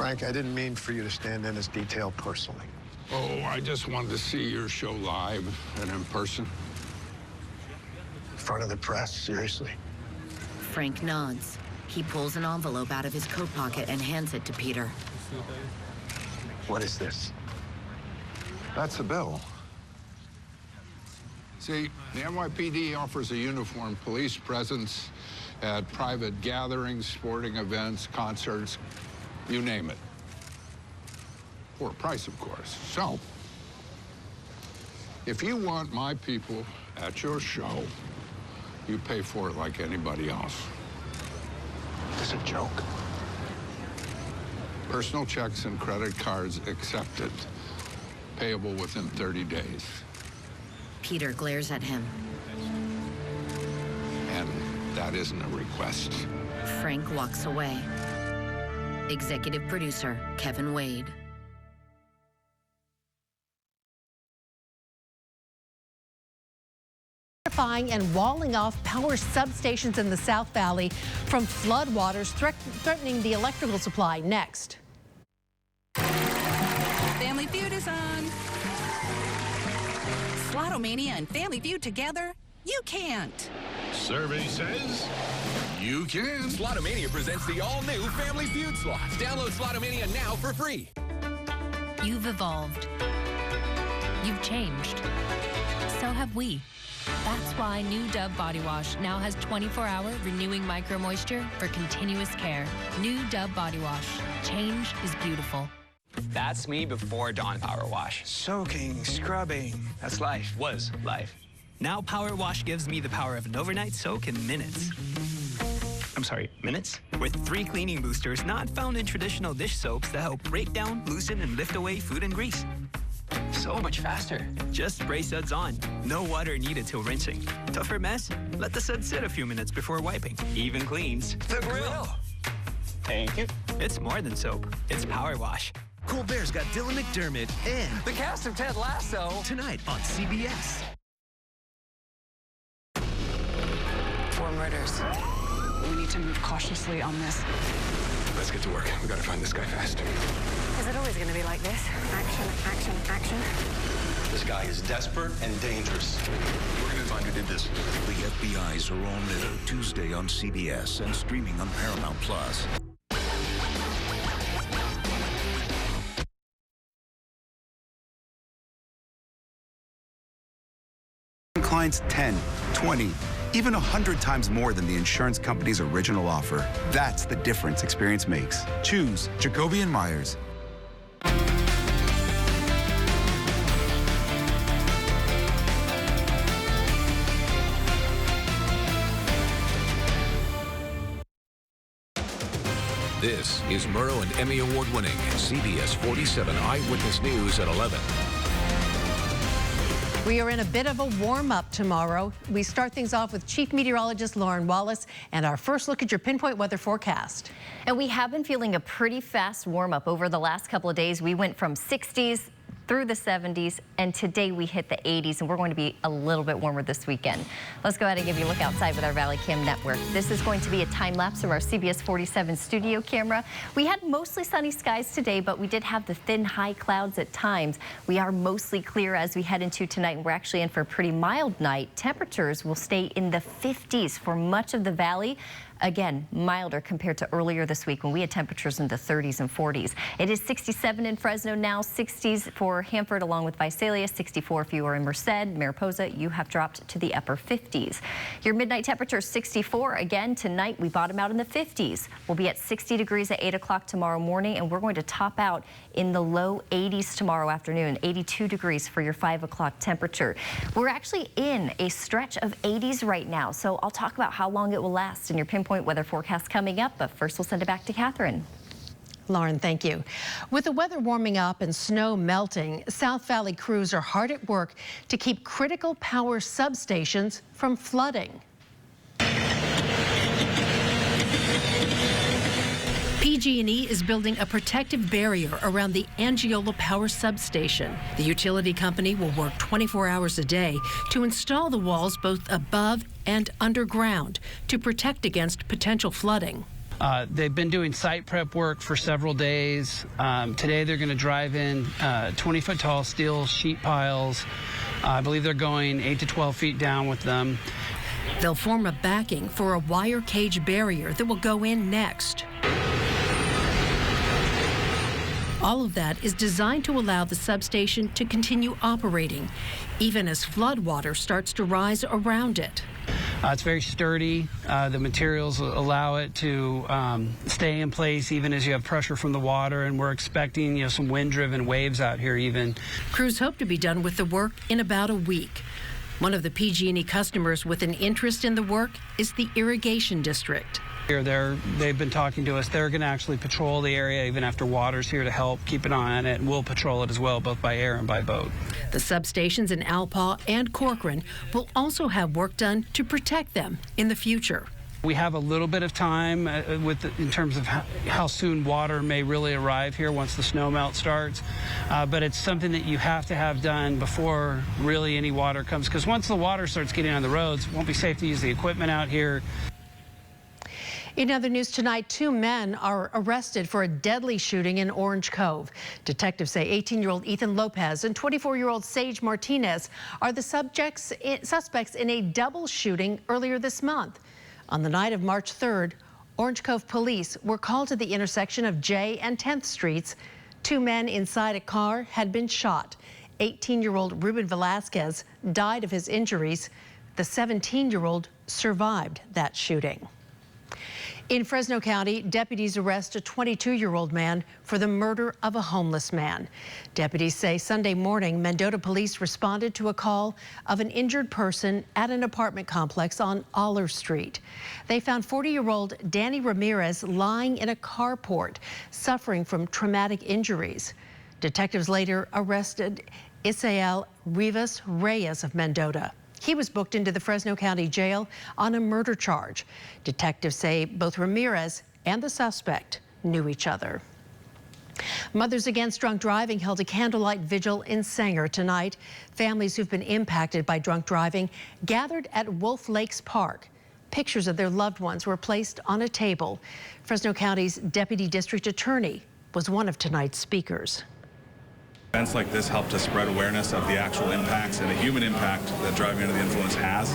Frank, I didn't mean for you to stand in as detailed personally. Oh, I just wanted to see your show live and in person. In front of the press, seriously? Frank nods. He pulls an envelope out of his coat pocket and hands it to Peter. What is this? That's the bill. See, the NYPD offers a uniformed police presence at private gatherings, sporting events, concerts, you name it. For a price, of course. So, if you want my people at your show, you pay for it like anybody else. Is this a joke? Personal checks and credit cards accepted. Payable within 30 days. Peter glares at him. And that isn't a request. Frank walks away. Executive producer, Kevin Wade. And walling off power substations in the South Valley from floodwaters threatening the electrical supply. Next. Family Feud is on. Slotomania and Family Feud together? You can't. Survey says you can. Slotomania presents the all-new Family Feud slots. Download Slotomania now for free. You've evolved. You've changed. So have we. That's why new Dove Body Wash now has 24-hour renewing micro moisture for continuous care. New Dove Body Wash. Change is beautiful. That's me before Dawn Power Wash. Soaking, scrubbing. That's life. Was life. Now Power Wash gives me the power of an overnight soak in minutes. I'm sorry, minutes? With 3 cleaning boosters not found in traditional dish soaps that help break down, loosen, and lift away food and grease. So much faster. Just spray suds on. No water needed till rinsing. Tougher mess? Let the suds sit a few minutes before wiping. Even cleans the grill. Thank you. It's more than soap. It's Power Wash. Colbert's got Dylan McDermott and the cast of Ted Lasso tonight on CBS. 4 murders. We need to move cautiously on this. Let's get to work. We gotta find this guy fast. Is it always going to be like this? Action, action, action. This guy is desperate and dangerous. We're gonna find who did this. The FBI's are all new Tuesday on CBS and streaming on Paramount+. Clients 10, 20, even 100 times more than the insurance company's original offer. That's the difference experience makes. Choose Jacoby & Myers. This is Murrow and Emmy Award-winning CBS 47 Eyewitness News at 11. We are in a bit of a warm-up tomorrow. We start things off with Chief Meteorologist Lauren Wallace and our first look at your pinpoint weather forecast. And we have been feeling a pretty fast warm-up over the last couple of days. We went from 60s through the 70s, and today we hit the 80s, and we're going to be a little bit warmer this weekend. Let's go ahead and give you a look outside with our Valley Cam network. This is going to be a time-lapse from our CBS 47 studio camera. We had mostly sunny skies today, but we did have the thin high clouds at times. We are mostly clear as we head into tonight, and we're actually in for a pretty mild night. Temperatures will stay in the 50s for much of the valley. Again, milder compared to earlier this week when we had temperatures in the 30s and 40s. It is 67 in Fresno now, 60s for Hanford along with Visalia, 64 if you are in Merced. Mariposa, you have dropped to the upper 50s. Your midnight temperature is 64. Again, tonight we bottom out in the 50s. We'll be at 60 degrees at 8 o'clock tomorrow morning, and we're going to top out in the low 80s tomorrow afternoon, 82 degrees for your 5 o'clock temperature. We're actually in a stretch of 80s right now, so I'll talk about how long it will last in your pinpoint weather forecast coming up, but first we'll send it back to Catherine. Lauren, thank you. With the weather warming up and snow melting, South Valley crews are hard at work to keep critical power substations from flooding. PG&E is building a protective barrier around the Angiola Power Substation. The utility company will work 24 hours a day to install the walls both above and underground to protect against potential flooding. They've been doing site prep work for several days. Today they're going to drive in 20-foot tall steel sheet piles. I believe they're going 8 to 12 feet down with them. They'll form a backing for a wire cage barrier that will go in next. All of that is designed to allow the substation to continue operating, even as floodwater starts to rise around it. It's very sturdy. The materials allow it to stay in place even as you have pressure from the water, and we're expecting some wind-driven waves out here even. Crews hope to be done with the work in about a week. One of the PG&E customers with an interest in the work is the irrigation district. They've been talking to us. They're going to actually patrol the area even after water's here to help keep an eye on it, and we'll patrol it as well, both by air and by boat. The substations in Alpaugh and Corcoran will also have work done to protect them in the future. We have a little bit of time in terms of how soon water may really arrive here once the snow melt starts, but it's something that you have to have done before really any water comes, because once the water starts getting on the roads, it won't be safe to use the equipment out here. In other news tonight, 2 men are arrested for a deadly shooting in Orange Cove. Detectives say 18-year-old Ethan Lopez and 24-year-old Sage Martinez are the suspects in a double shooting earlier this month. On the night of March 3rd, Orange Cove police were called to the intersection of J and 10th Streets. 2 men inside a car had been shot. 18-year-old Ruben Velasquez died of his injuries. The 17-year-old survived that shooting. In Fresno County, deputies arrest a 22-year-old man for the murder of a homeless man. Deputies say Sunday morning, Mendota police responded to a call of an injured person at an apartment complex on Aller Street. They found 40-year-old Danny Ramirez lying in a carport, suffering from traumatic injuries. Detectives later arrested Isael Rivas Reyes of Mendota. He was booked into the Fresno County Jail on a murder charge. Detectives say both Ramirez and the suspect knew each other. Mothers Against Drunk Driving held a candlelight vigil in Sanger tonight. Families who've been impacted by drunk driving gathered at Wolf Lakes Park. Pictures of their loved ones were placed on a table. Fresno County's Deputy District Attorney was one of tonight's speakers. Events like this help to spread awareness of the actual impacts and the human impact that driving under the influence has.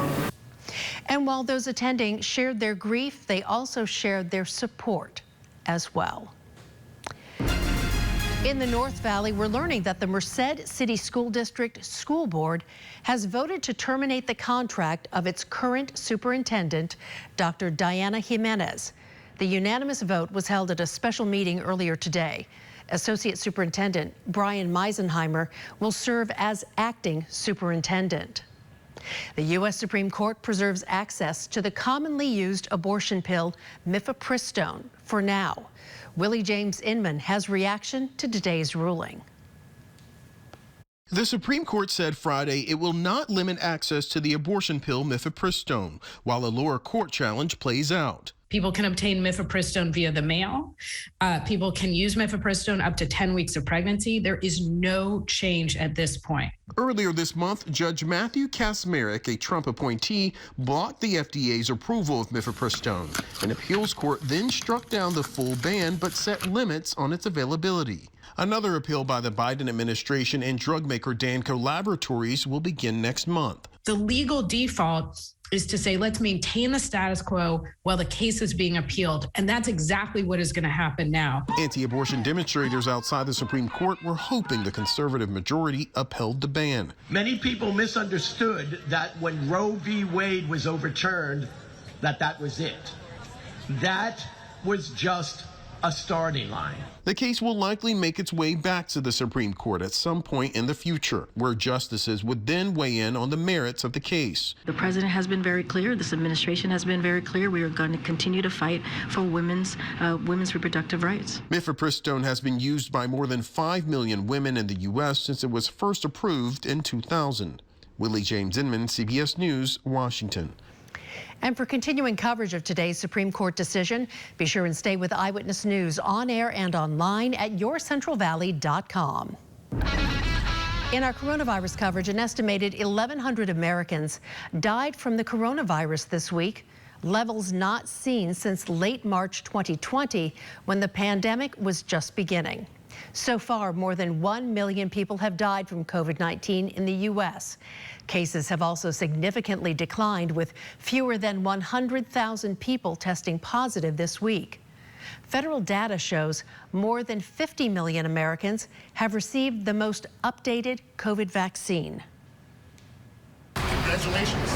And while those attending shared their grief, they also shared their support as well. In the North Valley, we're learning that the Merced City School District School Board has voted to terminate the contract of its current superintendent, Dr. Diana Jimenez. The unanimous vote was held at a special meeting earlier today. Associate Superintendent Brian Meisenheimer will serve as acting superintendent. The U.S. Supreme Court preserves access to the commonly used abortion pill mifepristone for now. Willie James Inman has reaction to today's ruling. The Supreme Court said Friday it will not limit access to the abortion pill mifepristone while a lower court challenge plays out. People can obtain mifepristone via the mail. People can use mifepristone up to 10 weeks of pregnancy. There is no change at this point. Earlier this month, Judge Matthew Kacsmaryk, a Trump appointee, blocked the FDA's approval of mifepristone. An appeals court then struck down the full ban but set limits on its availability. Another appeal by the Biden administration and drug maker Danco Laboratories will begin next month. The legal default is to say, let's maintain the status quo while the case is being appealed. And that's exactly what is going to happen now. Anti-abortion demonstrators outside the Supreme Court were hoping the conservative majority upheld the ban. Many people misunderstood that when Roe v. Wade was overturned, that was it. That was just a starting line. The case will likely make its way back to the Supreme Court at some point in the future, where justices would then weigh in on the merits of the case. The president has been very clear. This administration has been very clear. We are going to continue to fight for women's reproductive rights. Mifepristone has been used by more than 5 million women in the U.S. since it was first approved in 2000. Willie James Inman, CBS News, Washington. And for continuing coverage of today's Supreme Court decision, be sure and stay with Eyewitness News on air and online at yourcentralvalley.com. In our coronavirus coverage, an estimated 1,100 Americans died from the coronavirus this week. levels not seen since late March 2020, when the pandemic was just beginning. So far, more than 1 million people have died from COVID-19 in the U.S. Cases have also significantly declined, with fewer than 100,000 people testing positive this week. Federal data shows more than 50 million Americans have received the most updated COVID vaccine. Congratulations.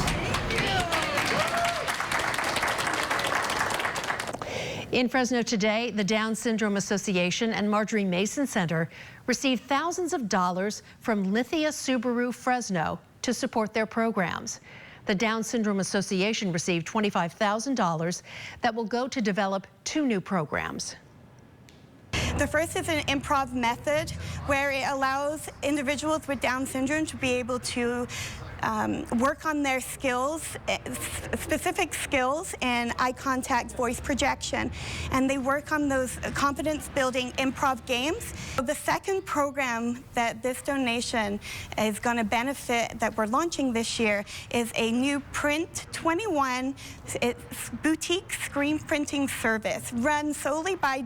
In Fresno today, the Down Syndrome Association and Marjorie Mason Center received thousands of dollars from Lithia Subaru Fresno to support their programs. The Down Syndrome Association received $25,000 that will go to develop 2 new programs. The first is an improv method where it allows individuals with Down syndrome to be able to work on their skills, specific skills in eye contact, voice projection, and they work on those confidence-building improv games. The second program that this donation is going to benefit, that we're launching this year, is a new Print 21 boutique screen printing service run solely by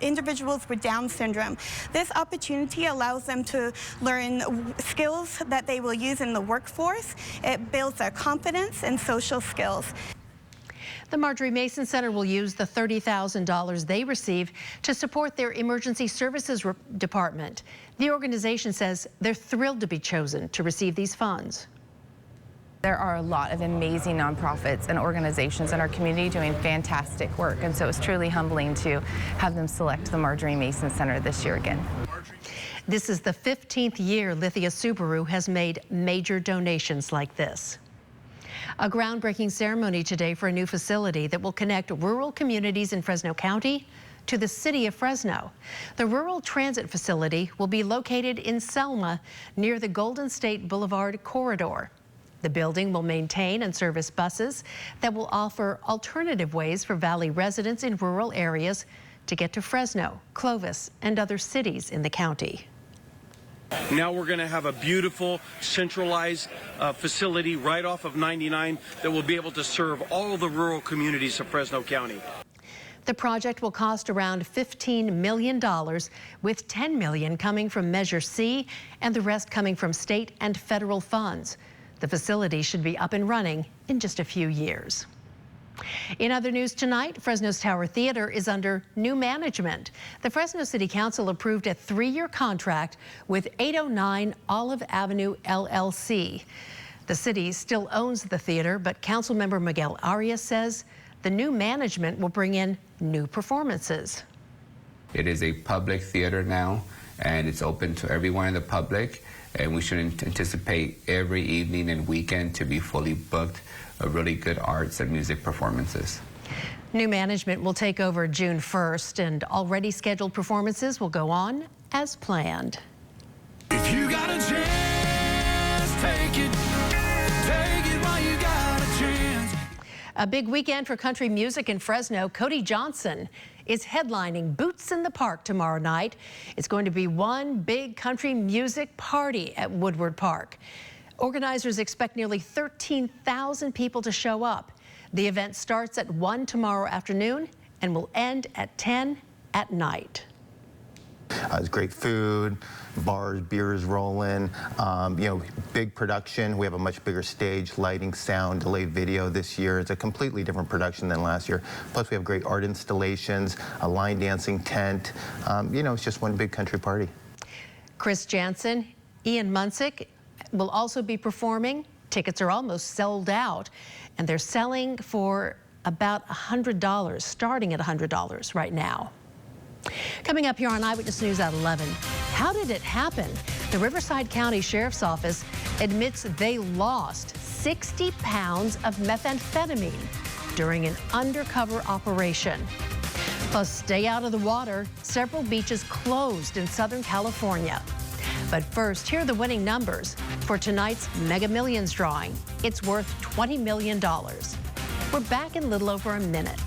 individuals with Down syndrome. This opportunity allows them to learn skills that they will use in the workforce. It builds their confidence and social skills. The Marjorie Mason Center will use the $30,000 they receive to support their emergency services department. The organization says they're thrilled to be chosen to receive these funds. There are a lot of amazing nonprofits and organizations in our community doing fantastic work, and so it's truly humbling to have them select the Marjorie Mason Center this year again. This is the 15th year Lithia Subaru has made major donations like this. A groundbreaking ceremony today for a new facility that will connect rural communities in Fresno County to the city of Fresno. The rural transit facility will be located in Selma near the Golden State Boulevard corridor. The building will maintain and service buses that will offer alternative ways for Valley residents in rural areas to get to Fresno, Clovis, and other cities in the county. Now we're going to have a beautiful centralized facility right off of 99 that will be able to serve all the rural communities of Fresno County. The project will cost around $15 million, with $10 million coming from Measure C and the rest coming from state and federal funds. The facility should be up and running in just a few years. In other news tonight, Fresno's Tower Theater is under new management. The Fresno City Council approved a 3-year contract with 809 Olive Avenue LLC. The city still owns the theater, but Councilmember Miguel Arias says the new management will bring in new performances. It is a public theater now, and it's open to everyone in the public, and we should anticipate every evening and weekend to be fully booked of really good arts and music performances. New management will take over June 1st, and already scheduled performances will go on as planned. If you got a chance, take it while you got a chance. A big weekend for country music in Fresno. Cody Johnson is headlining Boots in the Park tomorrow night. It's going to be one big country music party at Woodward Park. Organizers expect nearly 13,000 people to show up. The event starts at 1 tomorrow afternoon and will end at 10 at night. It's great food, bars, beers rolling, big production. We have a much bigger stage, lighting, sound, delayed video this year. It's a completely different production than last year. Plus we have great art installations, a line dancing tent. It's just one big country party. Chris Jansen, Ian Munsick will also be performing. Tickets are almost sold out, and they're selling for about $100, starting at $100 right now. Coming up here on Eyewitness News at 11, how did it happen? The Riverside County Sheriff's Office admits they lost 60 pounds of methamphetamine during an undercover operation. Plus, stay out of the water. Several beaches closed in Southern California. But first, here are the winning numbers for tonight's Mega Millions drawing. It's worth $20 million. We're back in a little over a minute.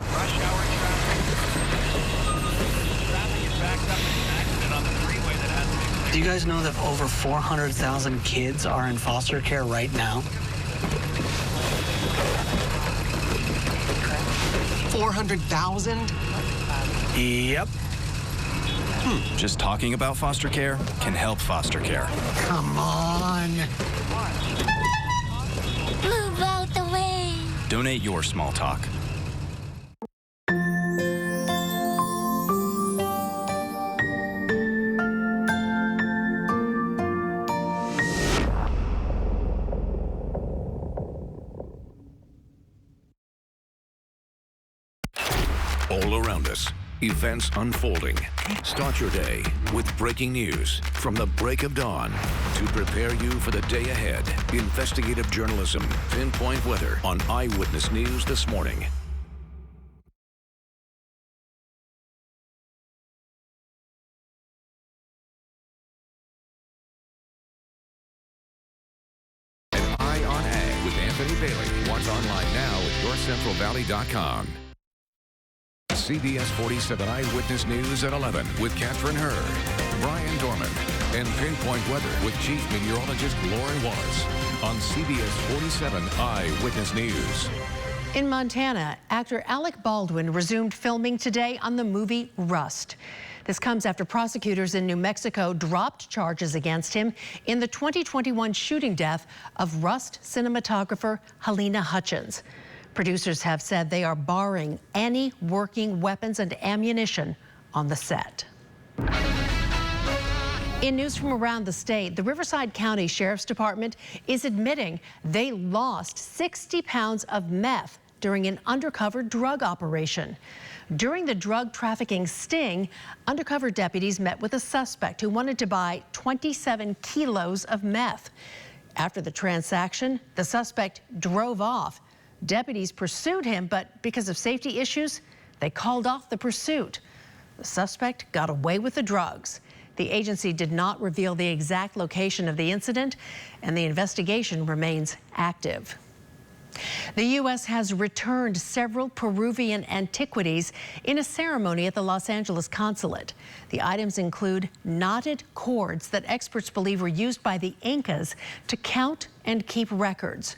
Rush hour traffic. Traffic is backed up in an accident on the freeway that has been Do you guys know that over 400,000 kids are in foster care right now? 400,000? Yep. Just talking about foster care can help foster care. Come on. Move out the way. Donate your small talk. All around us, events unfolding. Start your day with breaking news from the break of dawn to prepare you for the day ahead. Investigative journalism, pinpoint weather on Eyewitness News this morning. An Eye on Ag with Anthony Bailey. Watch online now at yourcentralvalley.com. CBS 47 Eyewitness News at 11 with Catherine Hurd, Brian Dorman, and Pinpoint Weather with Chief Meteorologist Lauren Wallace on CBS 47 Eyewitness News. In Montana, actor Alec Baldwin resumed filming today on the movie Rust. This comes after prosecutors in New Mexico dropped charges against him in the 2021 shooting death of Rust cinematographer Halyna Hutchins. Producers have said they are barring any working weapons and ammunition on the set. In news from around the state, the Riverside County Sheriff's Department is admitting they lost 60 pounds of meth during an undercover drug operation. During the drug trafficking sting, undercover deputies met with a suspect who wanted to buy 27 kilos of meth. After the transaction, the suspect drove off. Deputies pursued him, but because of safety issues, they called off the pursuit. The suspect got away with the drugs. The agency did not reveal the exact location of the incident, and the investigation remains active. The U.S. has returned several Peruvian antiquities in a ceremony at the Los Angeles consulate. The items include knotted cords that experts believe were used by the Incas to count and keep records.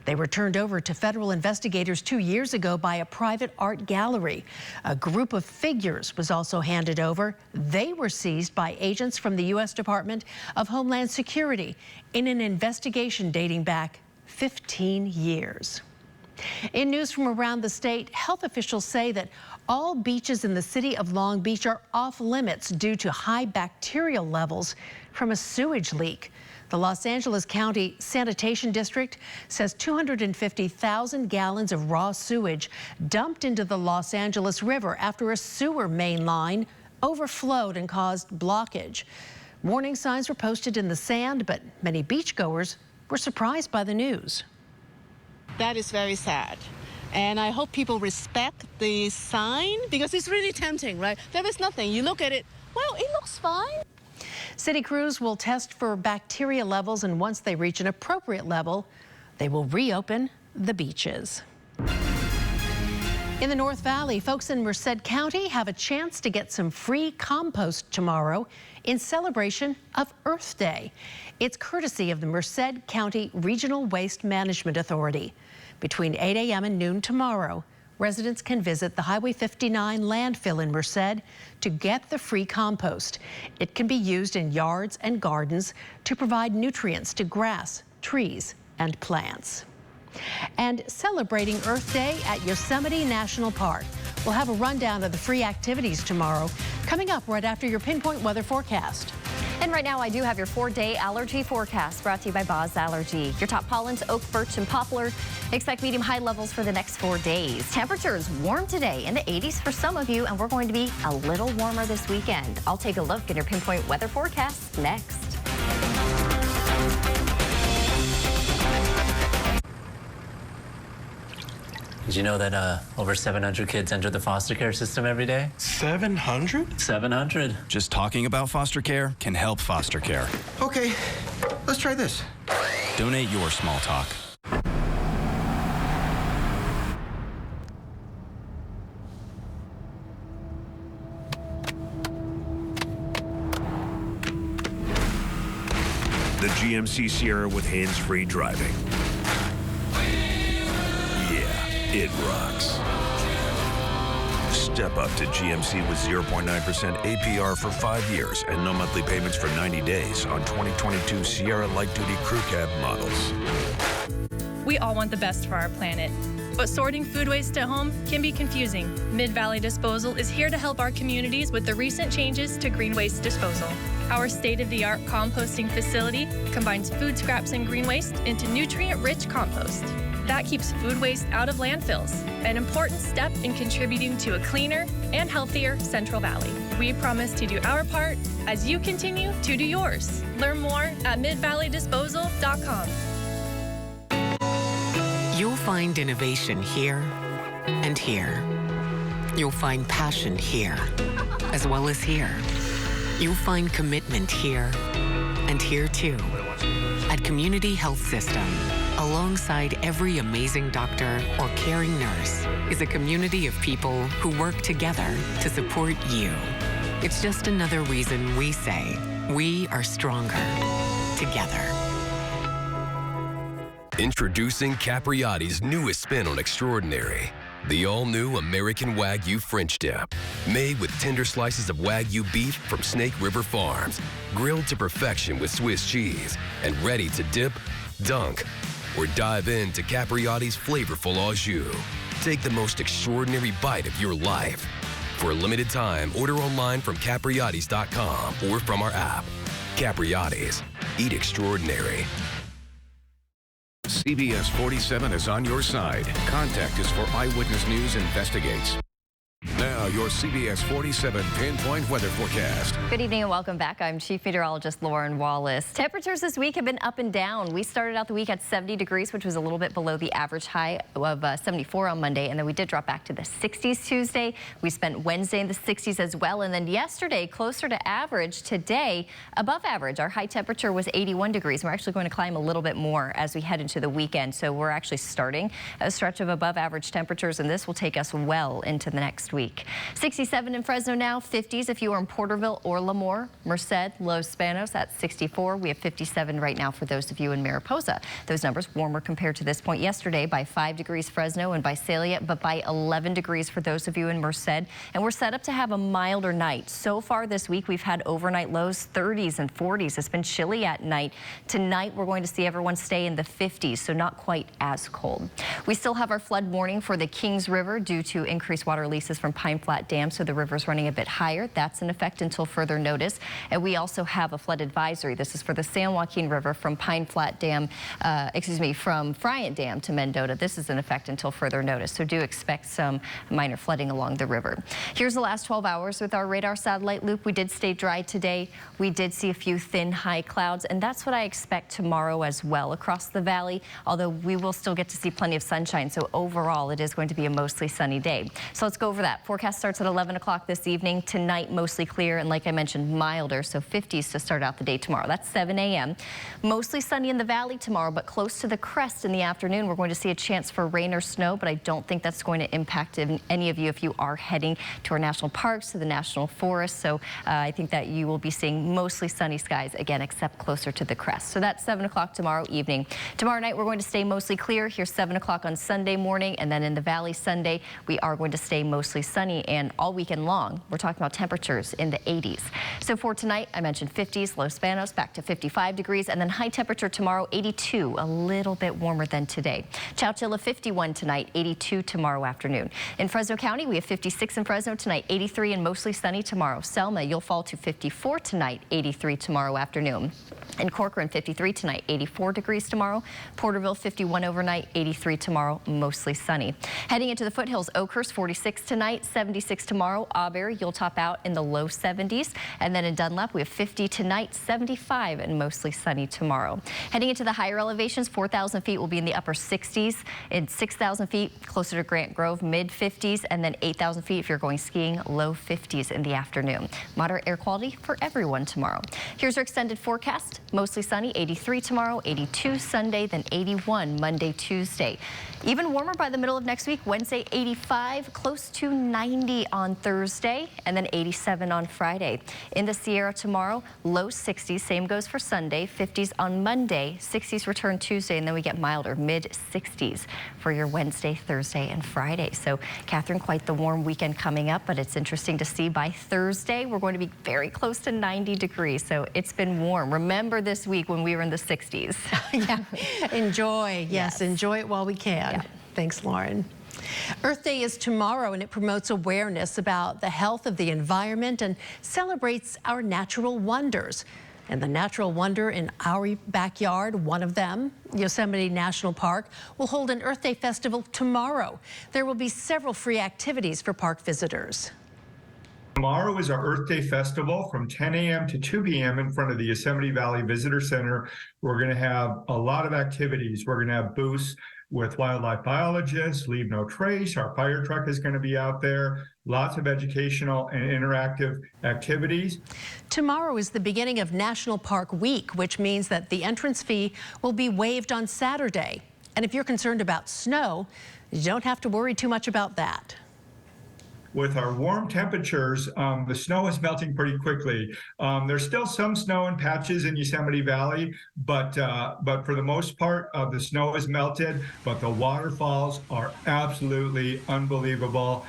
They were turned over to federal investigators 2 years ago by a private art gallery. A group of figures was also handed over. They were seized by agents from the U.S. Department of Homeland Security in an investigation dating back 15 years. In news from around the state, health officials say that all beaches in the city of Long Beach are off limits due to high bacterial levels from a sewage leak. The Los Angeles County Sanitation District says 250,000 gallons of raw sewage dumped into the Los Angeles River after a sewer main line overflowed and caused blockage. Warning signs were posted in the sand, but many beachgoers were surprised by the news. That is very sad. And I hope people respect the sign because it's really tempting, right? There is nothing. You look at it, well, it looks fine. City crews will test for bacteria levels, and once they reach an appropriate level, they will reopen the beaches. In the North Valley, folks in Merced County have a chance to get some free compost tomorrow in celebration of Earth Day. It's courtesy of the Merced County Regional Waste Management Authority. Between 8 a.m. and noon tomorrow, residents can visit the Highway 59 landfill in Merced to get the free compost. It can be used in yards and gardens to provide nutrients to grass, trees, and plants. And celebrating Earth Day at Yosemite National Park. We'll have a rundown of the free activities tomorrow, coming up right after your Pinpoint weather forecast. And right now I do have your 4-day allergy forecast brought to you by Boz Allergy. Your top pollens, oak, birch, and poplar. Expect medium high levels for the next 4 days. Temperatures warm today in the 80s for some of you, and we're going to be a little warmer this weekend. I'll take a look at your Pinpoint weather forecast next. Did you know that over 700 kids enter the foster care system every day? 700? 700. Just talking about foster care can help foster care. Okay, let's try this. Donate your small talk. the GMC Sierra with hands-free driving. Yeah, it rocks. Step up to GMC with 0.9% APR for 5 years and no monthly payments for 90 days on 2022 Sierra light-duty crew cab models. We all want the best for our planet, but sorting food waste at home can be confusing. Mid-Valley Disposal is here to help our communities with the recent changes to green waste disposal. Our state-of-the-art composting facility combines food scraps and green waste into nutrient-rich compost. That keeps food waste out of landfills, an important step in contributing to a cleaner and healthier Central Valley. We promise to do our part as you continue to do yours. Learn more at midvalleydisposal.com. You'll find innovation here and here. You'll find passion here, as well as here. You'll find commitment here and here too. At Community Health System, alongside every amazing doctor or caring nurse is a community of people who work together to support you. It's just another reason we say we are stronger together. Introducing Capriotti's newest spin on extraordinary. The all-new American Wagyu French dip. Made with tender slices of Wagyu beef from Snake River Farms. Grilled to perfection with Swiss cheese. And ready to dip, dunk, or dive into Capriotti's flavorful au jus. Take the most extraordinary bite of your life. For a limited time, order online from Capriottis.com or from our app. Capriotti's. Eat extraordinary. CBS 47 is on your side. Contact us for Eyewitness News Investigates. Now, your CBS 47 pinpoint weather forecast. Good evening and welcome back. I'm Chief Meteorologist Lauren Wallace. Temperatures this week have been up and down. We started out the week at 70 degrees, which was a little bit below the average high of 74 on Monday, and then we did drop back to the 60s Tuesday. We spent Wednesday in the 60s as well, and then yesterday closer to average. Today, above average. Our high temperature was 81 degrees. We're actually going to climb a little bit more as we head into the weekend, so we're actually starting a stretch of above average temperatures, and this will take us well into the next week. 67 in Fresno now, 50s if you are in Porterville or Lemoore, Merced, Los Banos at 64. We have 57 right now for those of you in Mariposa. Those numbers warmer compared to this point yesterday by 5 degrees Fresno and Visalia, but by 11 degrees for those of you in Merced. And we're set up to have a milder night. So far this week, we've had overnight lows 30s and 40s. It's been chilly at night. Tonight, we're going to see everyone stay in the 50s, so not quite as cold. We still have our flood warning for the Kings River due to increased water releases from Pine Flat Dam, so the river's running a bit higher. That's in effect until further notice. And we also have a flood advisory. This is for the San Joaquin River from Pine Flat Dam, from Friant Dam to Mendota. This is in effect until further notice, so do expect some minor flooding along the river. Here's the last 12 hours with our radar satellite loop. We did stay dry today. We did see a few thin high clouds, and that's what I expect tomorrow as well across the valley, although we will still get to see plenty of sunshine. So overall, it is going to be a mostly sunny day. So let's go over that. Forecast starts at 11 o'clock this evening. Tonight, mostly clear, and like I mentioned, milder, so 50s to start out the day tomorrow. That's 7 a.m. Mostly sunny in the valley tomorrow, but close to the crest in the afternoon. We're going to see a chance for rain or snow, but I don't think that's going to impact any of you if you are heading to our national parks, to the national forest. So I think that you will be seeing mostly sunny skies again, except closer to the crest. So that's 7 o'clock tomorrow evening. Tomorrow night, we're going to stay mostly clear. Here's 7 o'clock on Sunday morning, and then in the valley Sunday, we are going to stay mostly sunny, and all weekend long, we're talking about temperatures in the 80s. So for tonight, I mentioned 50s, Los Banos back to 55 degrees, and then high temperature tomorrow, 82, a little bit warmer than today. Chowchilla 51 tonight, 82 tomorrow afternoon. In Fresno County, we have 56 in Fresno tonight, 83 and mostly sunny tomorrow. Selma, you'll fall to 54 tonight, 83 tomorrow afternoon. In Corcoran, 53 tonight, 84 degrees tomorrow. Porterville, 51 overnight, 83 tomorrow, mostly sunny. Heading into the foothills, Oakhurst, 46 tonight, 76 tomorrow. Auberry, you'll top out in the low 70s. And then in Dunlap, we have 50 tonight, 75 and mostly sunny tomorrow. Heading into the higher elevations, 4,000 feet will be in the upper 60s. In 6,000 feet, closer to Grant Grove, mid 50s. And then 8,000 feet if you're going skiing, low 50s in the afternoon. Moderate air quality for everyone tomorrow. Here's our extended forecast. Mostly sunny, 83 tomorrow, 82 Sunday, then 81 Monday, Tuesday. Even warmer by the middle of next week, Wednesday, 85, close to 90. 90 on Thursday, and then 87 on Friday. In the Sierra tomorrow, low 60s. Same goes for Sunday. 50s on Monday. 60s return Tuesday, and then we get milder, mid 60s for your Wednesday, Thursday, and Friday. So, Catherine, quite the warm weekend coming up, but it's interesting to see by Thursday we're going to be very close to 90 degrees. So it's been warm. Remember this week when we were in the 60s. Yeah, enjoy. Yes, enjoy it while we can. Yeah. Thanks, Lauren. Earth Day is tomorrow, and it promotes awareness about the health of the environment and celebrates our natural wonders. And the natural wonder in our backyard, one of them, Yosemite National Park, will hold an Earth Day festival tomorrow. There will be several free activities for park visitors. Tomorrow is our Earth Day Festival from 10 a.m. to 2 p.m. in front of the Yosemite Valley Visitor Center. We're going to have a lot of activities. We're going to have booths with wildlife biologists, Leave No Trace. Our fire truck is going to be out there. Lots of educational and interactive activities. Tomorrow is the beginning of National Park Week, which means that the entrance fee will be waived on Saturday. And if you're concerned about snow, you don't have to worry too much about that. With our warm temperatures, the snow is melting pretty quickly. There's still some snow in patches in Yosemite Valley, but for the most part, the snow is melted, but the waterfalls are absolutely unbelievable.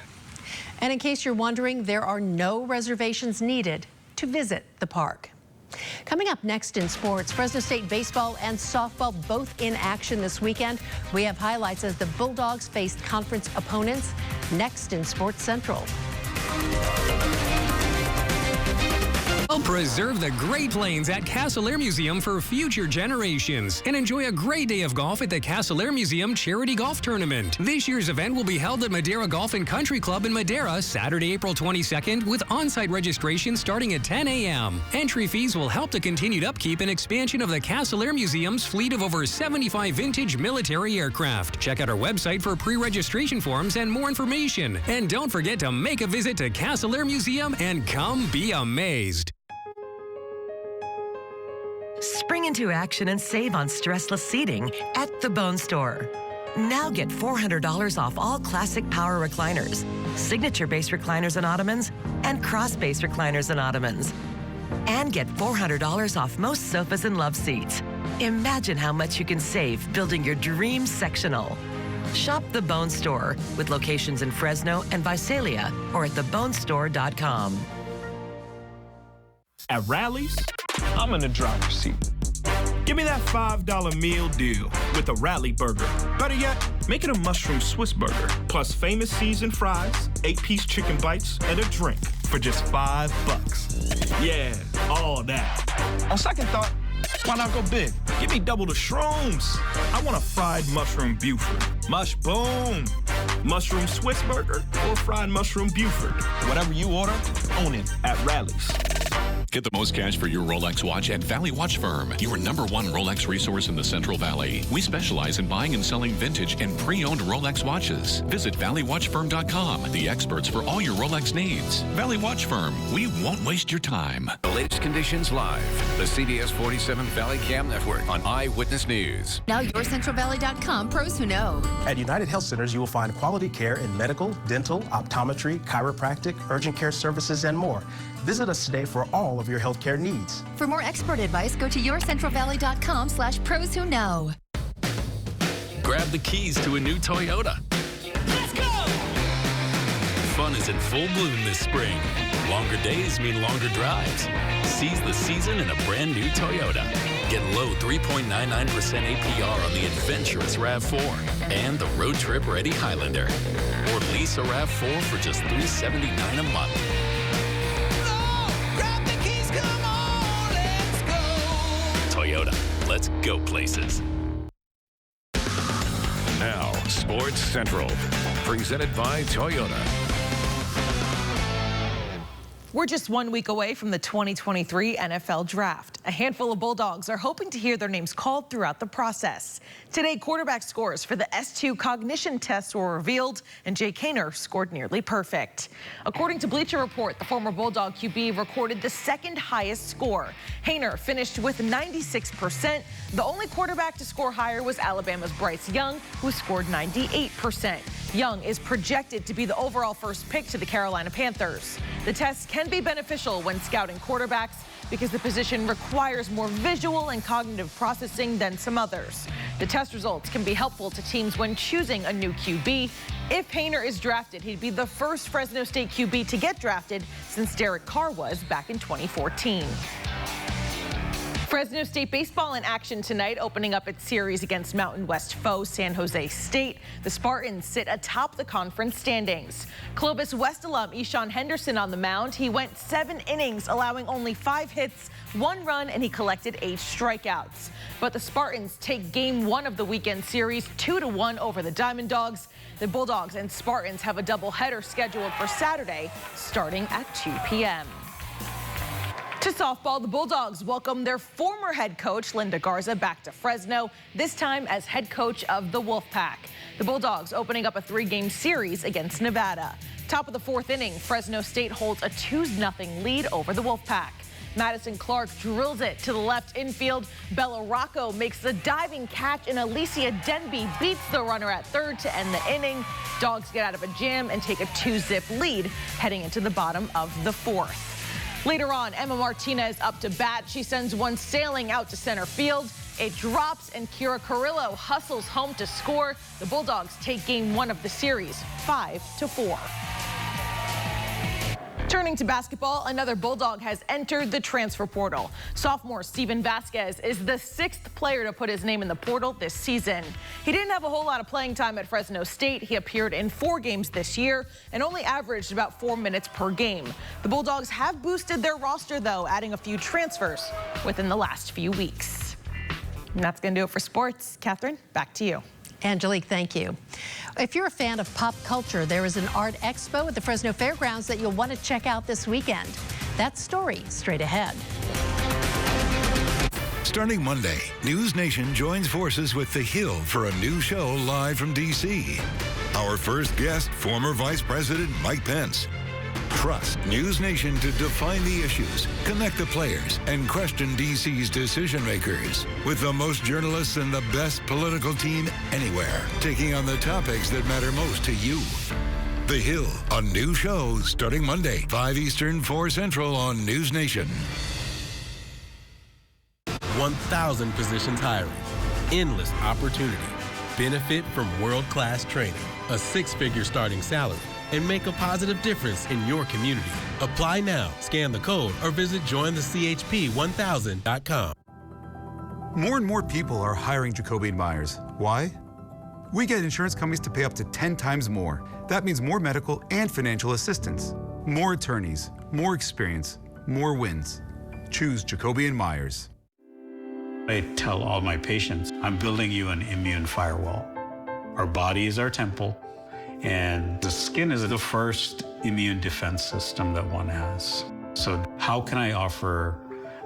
And in case you're wondering, there are no reservations needed to visit the park. Coming up next in sports, Fresno State baseball and softball both in action this weekend. We have highlights as the Bulldogs faced conference opponents next in Sports Central. Preserve the Great Plains at Castle Air Museum for future generations and enjoy a great day of golf at the Castle Air Museum Charity Golf Tournament. This year's event will be held at Madera Golf and Country Club in Madera Saturday, April 22nd with on-site registration starting at 10 a.m. Entry fees will help the continued upkeep and expansion of the Castle Air Museum's fleet of over 75 vintage military aircraft. Check out our website for pre-registration forms and more information. And don't forget to make a visit to Castle Air Museum and come be amazed. Spring into action and save on stressless seating at the Bone Store. Now get $400 off all classic power recliners, signature-based recliners and ottomans, and cross-based recliners and ottomans. And get $400 off most sofas and love seats. Imagine how much you can save building your dream sectional. Shop the Bone Store with locations in Fresno and Visalia or at thebonestore.com. At Rally's, I'm in the driver's seat. Give me that $5 meal deal with a Rally burger. Better yet, make it a mushroom Swiss burger, plus famous seasoned fries, 8-piece chicken bites, and a drink for just $5. Yeah, all that. On second thought, why not go big? Give me double the shrooms. I want a fried mushroom Buford. Mush boom. Mushroom Swiss burger or fried mushroom Buford. Whatever you order, own it at Rally's. Get the most cash for your Rolex watch at Valley Watch Firm, your #1 Rolex resource in the Central Valley. We specialize in buying and selling vintage and pre-owned Rolex watches. Visit ValleyWatchFirm.com, the experts for all your Rolex needs. Valley Watch Firm, we won't waste your time. The latest conditions live. The CBS 47 Valley Cam Network on Eyewitness News. Now YourCentralValley.com, pros who know. At United Health Centers, you will find quality care in medical, dental, optometry, chiropractic, urgent care services, and more. Visit us today for all of your healthcare needs. For more expert advice, go to YourCentralValley.com/pros who know. Grab the keys to a new Toyota. Let's go! Fun is in full bloom this spring. Longer days mean longer drives. Seize the season in a brand new Toyota. Get low 3.99% APR on the adventurous RAV4 and the road trip ready Highlander. Or lease a RAV4 for just $379 a month. Toyota, let's go places. Now, Sports Central, presented by Toyota. We're just 1 week away from the 2023 NFL Draft. A handful of Bulldogs are hoping to hear their names called throughout the process. Today, quarterback scores for the S2 cognition tests were revealed, and Jake Haener scored nearly perfect. According to Bleacher Report, the former Bulldog QB recorded the second highest score. Haener finished with 96%. The only quarterback to score higher was Alabama's Bryce Young, who scored 98%. Young is projected to be the overall first pick to the Carolina Panthers. The test can be beneficial when scouting quarterbacks because the position requires more visual and cognitive processing than some others. The test results can be helpful to teams when choosing a new QB. If Painter is drafted, he'd be the first Fresno State QB to get drafted since Derek Carr was back in 2014. Fresno State baseball in action tonight, opening up its series against Mountain West foe San Jose State. The Spartans sit atop the conference standings. Clovis West alum Eshawn Henderson on the mound. He went 7 innings, allowing only 5 hits, 1 run, and he collected 8 strikeouts. But the Spartans take game 1 of the weekend series 2-1 over the Diamond Dogs. The Bulldogs and Spartans have a doubleheader scheduled for Saturday, starting at 2 p.m. To softball, the Bulldogs welcome their former head coach, Linda Garza, back to Fresno, this time as head coach of the Wolfpack. The Bulldogs opening up a 3-game series against Nevada. Top of the 4th inning, Fresno State holds a 2-0 lead over the Wolfpack. Madison Clark drills it to the left infield. Bella Rocco makes the diving catch, and Alicia Denby beats the runner at third to end the inning. Dogs get out of a jam and take a 2-zip lead heading into the bottom of the 4th. Later on, Emma Martinez up to bat. She sends one sailing out to center field. It drops, and Kira Carrillo hustles home to score. The Bulldogs take game 1 of the series, 5-4. Turning to basketball, another Bulldog has entered the transfer portal. Sophomore Steven Vasquez is the 6th player to put his name in the portal this season. He didn't have a whole lot of playing time at Fresno State. He appeared in 4 games this year and only averaged about 4 minutes per game. The Bulldogs have boosted their roster, though, adding a few transfers within the last few weeks. And that's going to do it for sports. Catherine, back to you. Angelique, thank you. If you're a fan of pop culture, there is an art expo at the Fresno Fairgrounds that you'll want to check out this weekend. That story straight ahead. Starting Monday, News Nation joins forces with The Hill for a new show live from D.C. Our first guest, former Vice President Mike Pence. Trust News Nation to define the issues, connect the players, and question D.C.'s decision makers. With the most journalists and the best political team anywhere, taking on the topics that matter most to you. The Hill, a new show starting Monday, 5 Eastern, 4 Central on News Nation. 1,000 positions hiring. Endless opportunity. Benefit from world-class training. A 6-figure starting salary. And make a positive difference in your community. Apply now, scan the code, or visit jointhechp1000.com. More and more people are hiring Jacoby & Myers. Why? We get insurance companies to pay up to 10 times more. That means more medical and financial assistance. More attorneys, more experience, more wins. Choose Jacoby & Myers. I tell all my patients, I'm building you an immune firewall. Our body is our temple. And the skin is the first immune defense system that one has. So how can I offer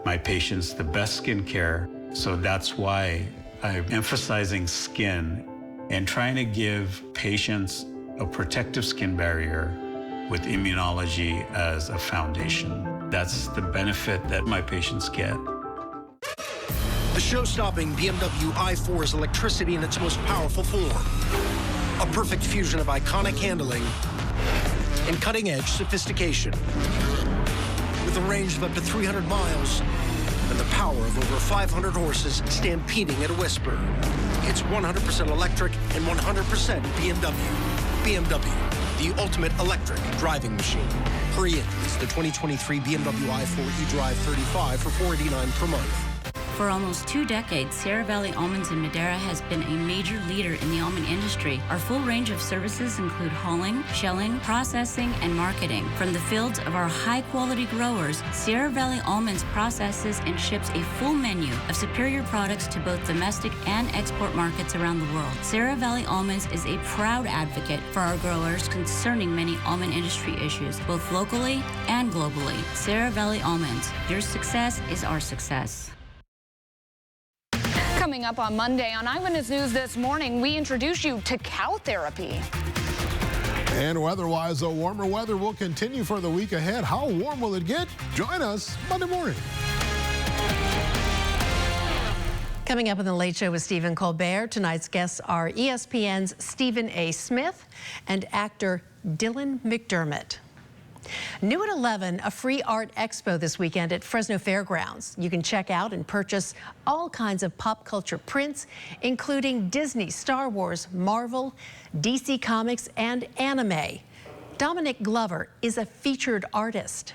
my patients the best skin care? So that's why I'm emphasizing skin and trying to give patients a protective skin barrier with immunology as a foundation. That's the benefit that my patients get. The show-stopping BMW i4 is electricity in its most powerful form. A perfect fusion of iconic handling and cutting-edge sophistication. With a range of up to 300 miles and the power of over 500 horses stampeding at a whisper. It's 100% electric and 100% BMW. BMW, the ultimate electric driving machine. Hurry in. It's the 2023 BMW i4 eDrive 35 for $489 per month. For almost 2 decades, Sierra Valley Almonds in Madera has been a major leader in the almond industry. Our full range of services include hauling, shelling, processing, and marketing. From the fields of our high-quality growers, Sierra Valley Almonds processes and ships a full menu of superior products to both domestic and export markets around the world. Sierra Valley Almonds is a proud advocate for our growers concerning many almond industry issues, both locally and globally. Sierra Valley Almonds, your success is our success. Coming up on Monday on Eyewitness News this morning, we introduce you to cow therapy. And weather-wise, though, warmer weather will continue for the week ahead. How warm will it get? Join us Monday morning. Coming up in the Late Show with Stephen Colbert, tonight's guests are ESPN's Stephen A. Smith and actor Dylan McDermott. New at 11, a free art expo this weekend at Fresno Fairgrounds. You can check out and purchase all kinds of pop culture prints, including Disney, Star Wars, Marvel, DC Comics, and anime. Dominic Glover is a featured artist.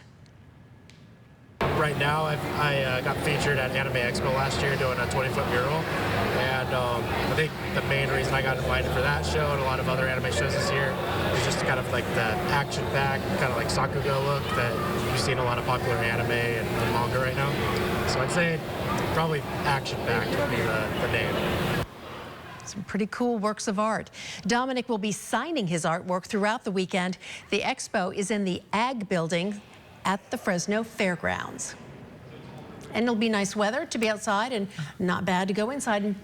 Right now, I got featured at Anime Expo last year doing a 20-foot mural, and I think the main reason I got invited for that show and a lot of other anime shows this year is just kind of like the action-packed, kind of like Sakuga look that you see in a lot of popular anime and manga right now. So I'd say probably action-packed would be the name. Some pretty cool works of art. Dominic will be signing his artwork throughout the weekend. The expo is in the Ag Building at the Fresno Fairgrounds. And it'll be nice weather to be outside and not bad to go inside and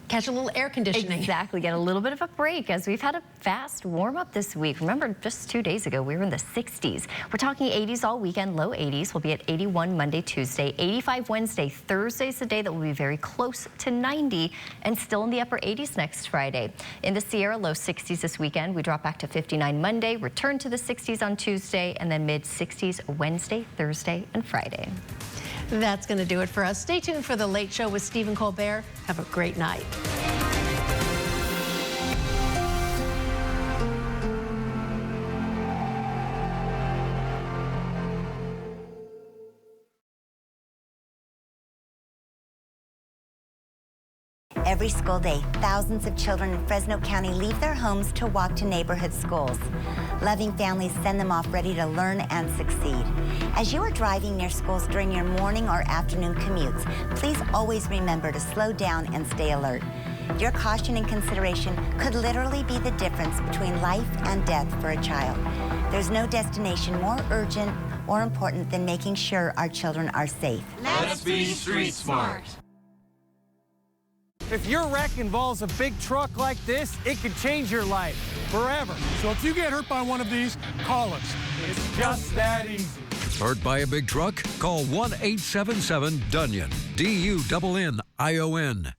catch a little air conditioning. Exactly, get a little bit of a break as we've had a fast warm up this week. Remember, just 2 days ago, we were in the 60s. We're talking 80s all weekend, low 80s. We'll be at 81 Monday, Tuesday, 85 Wednesday. Thursday's the day that will be very close to 90 and still in the upper 80s next Friday. In the Sierra, low 60s this weekend. We drop back to 59 Monday, return to the 60s on Tuesday, and then mid 60s Wednesday, Thursday, and Friday. That's going to do it for us. Stay tuned for The Late Show with Stephen Colbert. Have a great night. Every school day, thousands of children in Fresno County leave their homes to walk to neighborhood schools. Loving families send them off ready to learn and succeed. As you are driving near schools during your morning or afternoon commutes, please always remember to slow down and stay alert. Your caution and consideration could literally be the difference between life and death for a child. There's no destination more urgent or important than making sure our children are safe. Let's be street smart. If your wreck involves a big truck like this, it could change your life forever. So if you get hurt by one of these, call us. It's just that easy. Hurt by a big truck? Call 1-877-DUNION. DUNNION.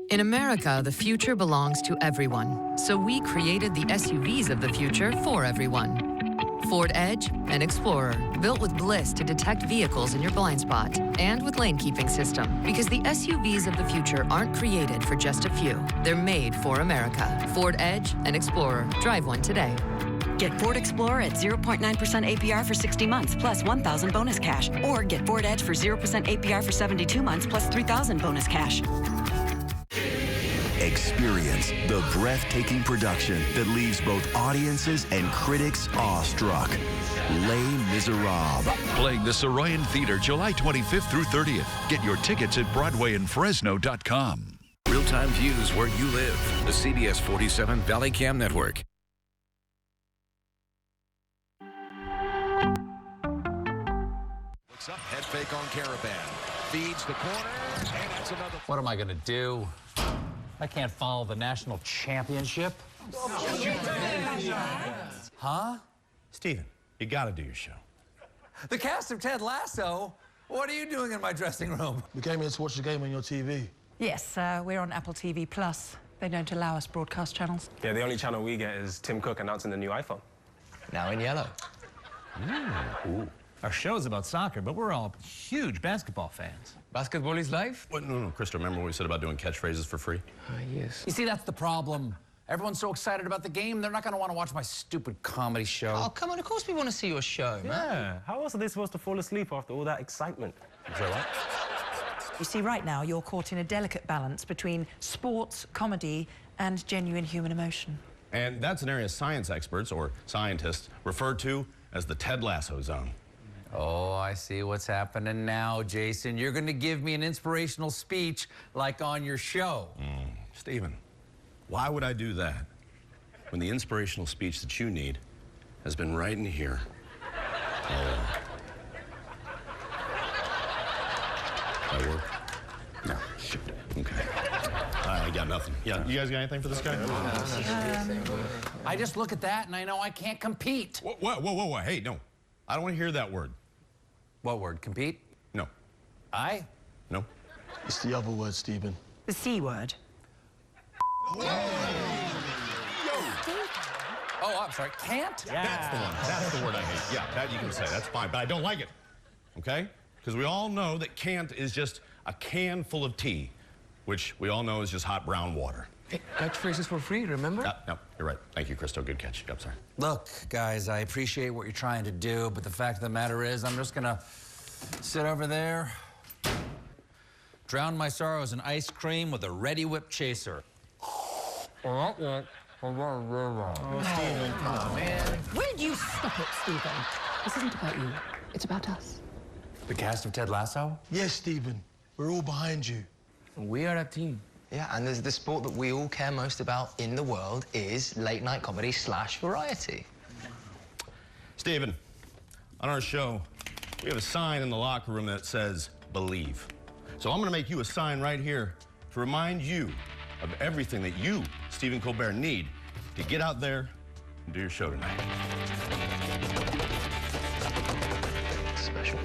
In America, the future belongs to everyone. So we created the SUVs of the future for everyone. Ford Edge and Explorer, built with Bliss to detect vehicles in your blind spot, and with lane keeping system, because the SUVs of the future aren't created for just a few. They're made for America. Ford Edge and Explorer. Drive one today. Get Ford Explorer at 0.9% APR for 60 months plus $1,000 bonus cash. Or get Ford Edge for 0% APR for 72 months plus $3,000 bonus cash. Experience the breathtaking production that leaves both audiences and critics awestruck. Les Miserables. Playing the Soroyan Theater July 25th through 30th. Get your tickets at BroadwayandFresno.com. Real-time views where you live. The CBS 47 Valley Cam Network. Looks up, head fake on Caravan. Feeds the corner, and that's another. What am I going to do? I can't follow the national championship. Huh? Steven, you gotta do your show. The cast of Ted Lasso? What are you doing in my dressing room? We came here to watch the game on your TV. Yes, we're on Apple TV+. They don't allow us broadcast channels. Yeah, the only channel we get is Tim Cook announcing the new iPhone. Now in yellow. Ooh. Our show's about soccer, but we're all huge basketball fans. Basketball is life? What? No, Krista, remember what we said about doing catchphrases for free? Yes. You see, that's the problem. Everyone's so excited about the game, they're not going to want to watch my stupid comedy show. Oh, come on, of course we want to see your show, man. Yeah, how else are they supposed to fall asleep after all that excitement? Is that right? You see, right now, you're caught in a delicate balance between sports, comedy, and genuine human emotion. And that's an area science experts, or scientists, refer to as the Ted Lasso zone. Oh, I see what's happening now, Jason. You're going to give me an inspirational speech like on your show. Steven, why would I do that when the inspirational speech that you need has been right in here? That work? No. Shit. Okay. I got nothing. Yeah, you guys got anything for this guy? I just look at that and I know I can't compete. Whoa. Hey, no. I don't want to hear that word. What word? Compete? No. I? No. It's the other word, Stephen. The C word. Oh, I'm sorry. Can't? Yeah. That's the one. That's the word I hate. Yeah, that you can say. That's fine. But I don't like it. Okay? Because we all know that can't is just a can full of tea, which we all know is just hot brown water. Hey, catchphrases for free, remember? No, you're right. Thank you, Christo. Good catch. Yep, sorry. Look, guys, I appreciate what you're trying to do, but the fact of the matter is I'm just gonna sit over there, drown my sorrows in ice cream with a Ready Whip chaser. Oh, Stephen, come on, man. Will you stop it, Stephen? This isn't about you. It's about us. The cast of Ted Lasso? Yes, Stephen. We're all behind you. We are a team. Yeah, and the sport that we all care most about in the world is late-night comedy / variety. Stephen, on our show, we have a sign in the locker room that says, believe. So I'm going to make you a sign right here to remind you of everything that you, Stephen Colbert, need to get out there and do your show tonight. Special.